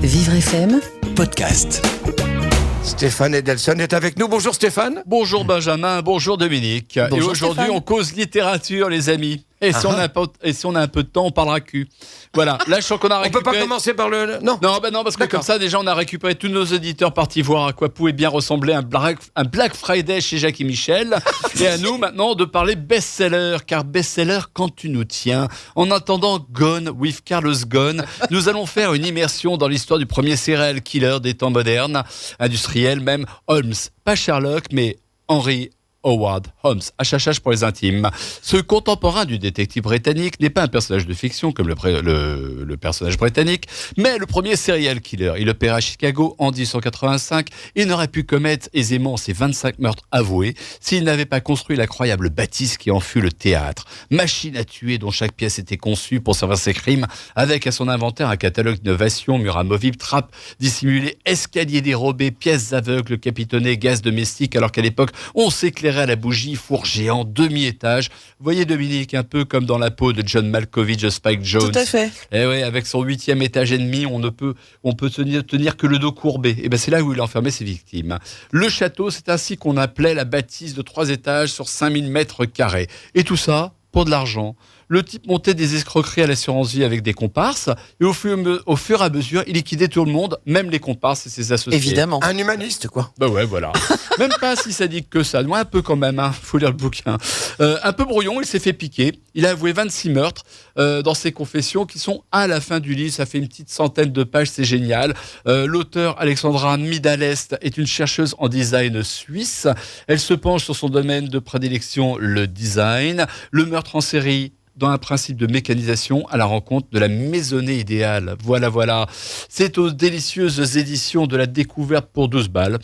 Vivre FM podcast. Stéphane Edelson est avec nous. Bonjour Stéphane. Bonjour Benjamin, bonjour Dominique. Bonjour et aujourd'hui, Stéphane. on cause littérature, les amis. Et si on a un peu de temps, on parlera cul. Voilà, là je sens qu'on a On récupéré... peut pas commencer par le... Non. Non, parce que D'accord. comme ça, déjà, on a récupéré tous nos auditeurs partis voir à quoi pouvait bien ressembler un Black Friday chez Jacques et Michel. Et à nous, maintenant, de parler best-seller. Car best-seller, quand tu nous tiens. En attendant Gone with Carlos Ghosn, nous allons faire une immersion dans l'histoire du premier serial killer des temps modernes, industriel même, Holmes. Pas Sherlock, mais Henry Howard Holmes, HHH pour les intimes. Ce contemporain du détective britannique n'est pas un personnage de fiction comme le personnage britannique, mais le premier serial killer. Il opère à Chicago en 1885 et n'aurait pu commettre aisément ses 25 meurtres avoués s'il n'avait pas construit l'incroyable bâtisse qui en fut le théâtre. Machine à tuer dont chaque pièce était conçue pour servir ses crimes, avec à son inventaire un catalogue d'innovations, murs amovibles, trappes dissimulées, escaliers dérobés, pièces aveugles, capitonnés, gaz domestique, alors qu'à l'époque, on s'éclairait à la bougie, four géant, demi-étage. Vous voyez Dominique, un peu comme dans la peau de John Malkovich de Spike Jonze. Tout à fait. Et oui, avec son 8e étage et demi, on peut tenir que le dos courbé. Et ben c'est là où il enfermait ses victimes. Le château, c'est ainsi qu'on appelait la bâtisse de 3 étages sur 5000 mètres carrés. Et tout ça pour de l'argent. Le type montait des escroqueries à l'assurance vie avec des comparses et au fur et à mesure, il liquidait tout le monde, même les comparses et ses associés. Évidemment. Un humaniste, quoi. Bah ouais, voilà. Même pas si sadique que ça. Moi, un peu quand même, hein. Faut lire le bouquin. Un peu brouillon, il s'est fait piquer. Il a avoué 26 meurtres dans ses confessions qui sont à la fin du livre. Ça fait une petite centaine de pages, c'est génial. L'auteur Alexandra Midalest est une chercheuse en design suisse. Elle se penche sur son domaine de prédilection, le design. Le meurtre en série dans un principe de mécanisation à la rencontre de la maisonnée idéale. Voilà. C'est aux délicieuses éditions de la découverte pour 12 balles.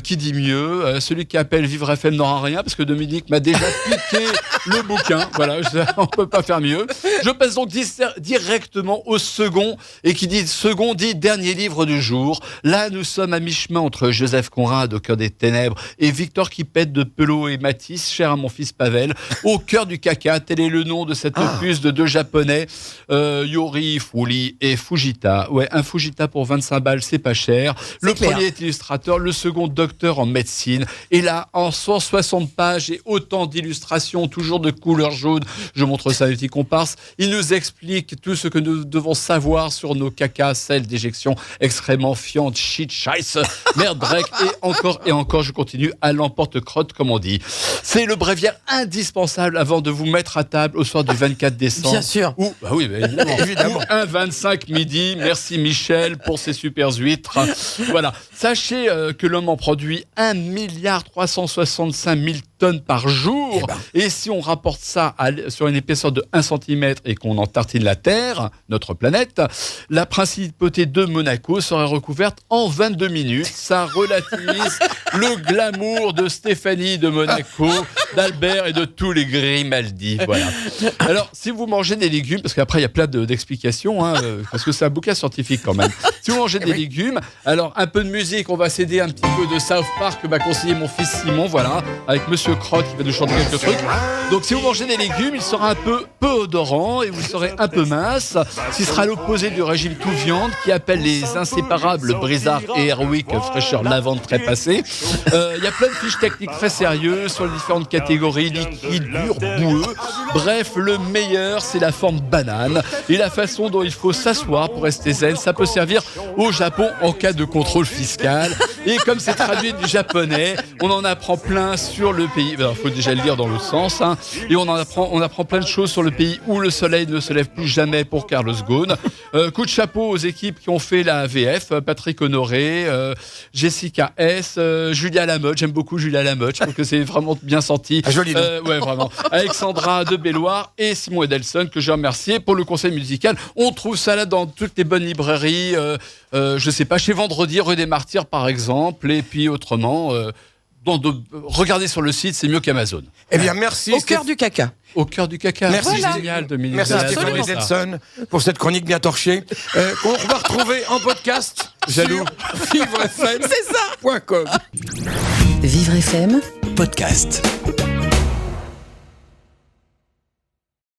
Qui dit mieux celui qui appelle Vivre FM n'aura rien, parce que Dominique m'a déjà piqué le bouquin. Voilà, on peut pas faire mieux. Je passe donc directement au second, et qui dit second dit dernier livre du jour. Là, nous sommes à mi-chemin entre Joseph Conrad, au cœur des ténèbres, et Victor qui pète de Pelot et Matisse, cher à mon fils Pavel, au cœur du caca. Tel est le nom de cette opus de 2 japonais, Yori Fuli et Fujita. Ouais, un Fujita pour 25 balles, c'est pas cher. Le premier est illustrateur, le second docteur en médecine. Et là, en 160 pages et autant d'illustrations, toujours de couleur jaune, je montre ça à petits comparses, il nous explique tout ce que nous devons savoir sur nos cacas, selles d'éjection, excréments, fientes, shit, scheisse, merde, drek, et encore, je continue, à l'emporte-crotte, comme on dit. C'est le bréviaire indispensable avant de vous mettre à table au soir du 24 décembre. Bien sûr. Ou, bah oui, bah évidemment. Ou un 25 midi. Merci Michel pour ces super huîtres. Voilà. Sachez que l'homme en produit 1,365 milliard tonnes par jour. Et si on rapporte ça sur une épaisseur de 1 cm et qu'on en tartine la Terre, notre planète, la principauté de Monaco serait recouverte en 22 minutes. Ça relativise le glamour de Stéphanie de Monaco, d'Albert et de tous les Grimaldi. Voilà. Alors, si vous mangez des légumes, parce qu'après il y a plein d'explications, hein, parce que c'est un bouquin scientifique quand même. Si vous mangez des légumes, alors un peu de musique, on va s'aider un petit peu de South Park que m'a conseillé mon fils Simon, voilà, avec Monsieur Croc qui va nous chanter quelques trucs. Donc si vous mangez des légumes, il sera un peu odorant et vous serez un peu mince. Ce sera l'opposé du régime tout viande qui appelle les inséparables Brizard et Airwick fraîcheur lavande trépassée. Il y a plein de fiches techniques très sérieuses sur les différentes catégories, liquide, dur, boueux. Bref, le meilleur, c'est la forme banane et la façon dont il faut s'asseoir pour rester zen. Ça peut servir au Japon en cas de contrôle fiscal. Et comme c'est traduit du japonais, on en apprend plein sur le pays. Il faut déjà le lire dans l'autre sens. Hein. Et on apprend plein de choses sur le pays où le soleil ne se lève plus jamais pour Carlos Ghosn. Coup de chapeau aux équipes qui ont fait la VF. Patrick Honoré, Jessica S, Julia Lamotte. J'aime beaucoup Julia Lamotte. Je trouve que c'est vraiment bien senti. Joli nom. Ouais, vraiment. Alexandra de Belloir et Simon Edelson, que j'ai remercié pour le conseil musical. On trouve ça là dans toutes les bonnes librairies. Je sais pas, chez Vendredi, rue des Martyrs par exemple. Et puis autrement, regardez sur le site, c'est mieux qu'Amazon. Eh bien, merci. Au cœur du caca. Au cœur du caca. Merci. C'est génial, Dominique. Merci Vous avez Stéphane adoré ça. Edelson pour cette chronique bien torchée. Qu'on va retrouver en podcast. Jaloux. Sur vivrefm.com. Vivre FM Podcast.